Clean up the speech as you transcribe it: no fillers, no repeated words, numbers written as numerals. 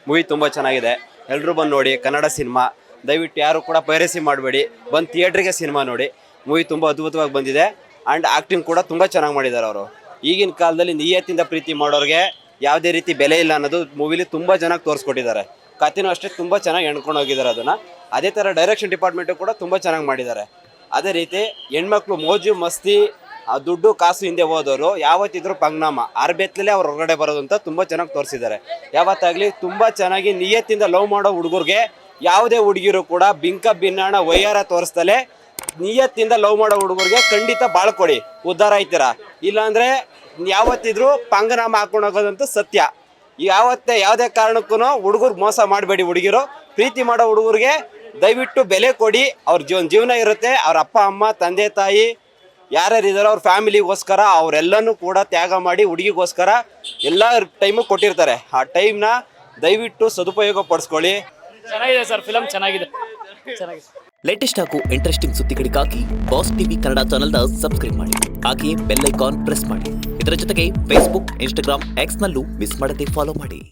Movie ತುಂಬ ಚೆನ್ನಾಗಿದೆ. ಎಲ್ಲರೂ ಬಂದು ನೋಡಿ. ಕನ್ನಡ ಸಿನಿಮಾ, ದಯವಿಟ್ಟು ಯಾರು ಕೂಡ ಪೈರಸಿ ಮಾಡಬೇಡಿ, ಬಂದು ಥಿಯೇಟ್ರಿಗೆ ಸಿನಿಮಾ ನೋಡಿ. ಮೂವಿ ತುಂಬ ಅದ್ಭುತವಾಗಿ ಬಂದಿದೆ. ಆ್ಯಂಡ್ ಆ್ಯಕ್ಟಿಂಗ್ ಕೂಡ ತುಂಬ ಚೆನ್ನಾಗಿ ಮಾಡಿದ್ದಾರೆ ಅವರು. ಈಗಿನ ಕಾಲದಲ್ಲಿ ನಿಯತ್ತಿಂದ ಪ್ರೀತಿ ಮಾಡೋರಿಗೆ ಯಾವುದೇ ರೀತಿ ಬೆಲೆ ಇಲ್ಲ ಅನ್ನೋದು ಮೂವಿಲಿ ತುಂಬ ಚೆನ್ನಾಗಿ ತೋರಿಸ್ಕೊಟ್ಟಿದ್ದಾರೆ. ಕಥೆನೂ ಅಷ್ಟೇ ತುಂಬ ಚೆನ್ನಾಗಿ ಎಣ್ಕೊಂಡು ಹೋಗಿದ್ದಾರೆ ಅದನ್ನು. ಅದೇ ಥರ ಡೈರೆಕ್ಷನ್ ಡಿಪಾರ್ಟ್ಮೆಂಟು ಕೂಡ ತುಂಬ ಚೆನ್ನಾಗಿ ಮಾಡಿದ್ದಾರೆ. ಅದೇ ರೀತಿ ಹೆಣ್ಮಕ್ಳು ಮೋಜು ಮಸ್ತಿ, ದುಡ್ಡು ಕಾಸು ಹಿಂದೆ ಹೋದವರು ಯಾವತ್ತಿದ್ರು ಪಂಗ್ನಾಮ ಆರ್ಬೆತ್ತಲೇ ಅವ್ರು ಹೊರಗಡೆ ಬರೋದು ಅಂತ ತುಂಬ ಚೆನ್ನಾಗಿ ತೋರಿಸಿದ್ದಾರೆ. ಯಾವತ್ತಾಗಲಿ ತುಂಬ ಚೆನ್ನಾಗಿ ನಿಯತ್ತಿಂದ ಲವ್ ಮಾಡೋ ಹುಡುಗರಿಗೆ ಯಾವುದೇ ಹುಡುಗಿರು ಕೂಡ ಬಿಂಕ ಭಿನ್ನಾಣ ವಯ್ಯಾರ ತೋರಿಸ್ತಲೇ ನಿಯತ್ತಿಂದ ಲವ್ ಮಾಡೋ ಹುಡುಗರಿಗೆ ಖಂಡಿತ ಬಾಳ್ಕೊಡಿ, ಉದ್ಧಾರ ಆಯ್ತೀರ. ಇಲ್ಲಾಂದರೆ ಯಾವತ್ತಿದ್ರು ಪಂಗನಾಮ ಹಾಕೊಂಡು ಹೋಗೋದಂತೂ ಸತ್ಯ. ಯಾವುದೇ ಕಾರಣಕ್ಕೂ ಹುಡುಗರು ಮೋಸ ಮಾಡಬೇಡಿ. ಹುಡುಗಿರು ಪ್ರೀತಿ ಮಾಡೋ ಹುಡುಗರಿಗೆ ದಯವಿಟ್ಟು ಬೆಲೆ ಕೊಡಿ. ಅವ್ರ ಜೀವನ ಇರುತ್ತೆ. ಅವ್ರ ಅಪ್ಪ ಅಮ್ಮ ತಂದೆ ತಾಯಿ ಯಾರ್ಯಾರು ಇದ್ದಾರೋ ಅವ್ರ ಫ್ಯಾಮಿಲಿಗೋಸ್ಕರ ಅವರೆಲ್ಲನೂ ಕೂಡ ತ್ಯಾಗ ಮಾಡಿ ಹುಡುಗಿಗೋಸ್ಕರ ಎಲ್ಲ ಟೈಮು ಕೊಟ್ಟಿರ್ತಾರೆ. ಆ ಟೈಮ್ನ ದಯವಿಟ್ಟು ಸದುಪಯೋಗ ಪಡಿಸ್ಕೊಳ್ಳಿ. ಚೆನ್ನಾಗಿದೆ ಸರ್, ಫಿಲಮ್ ಚೆನ್ನಾಗಿದೆ. ಲೇಟೆಸ್ಟ್ ಹಾಗೂ ಇಂಟ್ರೆಸ್ಟಿಂಗ್ ಸುದ್ದಿಗಳಿಗಾಗಿ ಬಾಸ್ ಟಿವಿ ಕನ್ನಡ ಚಾನೆಲ್ನ ಸಬ್ಸ್ಕ್ರೈಬ್ ಮಾಡಿ. ಹಾಗೆಯೇ ಬೆಲ್ ಐಕಾನ್ ಪ್ರೆಸ್ ಮಾಡಿ. ಇದರ ಜೊತೆಗೆ ಫೇಸ್ಬುಕ್, ಇನ್ಸ್ಟಾಗ್ರಾಮ್, ಎಕ್ಸ್ನಲ್ಲೂ ಮಿಸ್ ಮಾಡದೆ ಫಾಲೋ ಮಾಡಿ.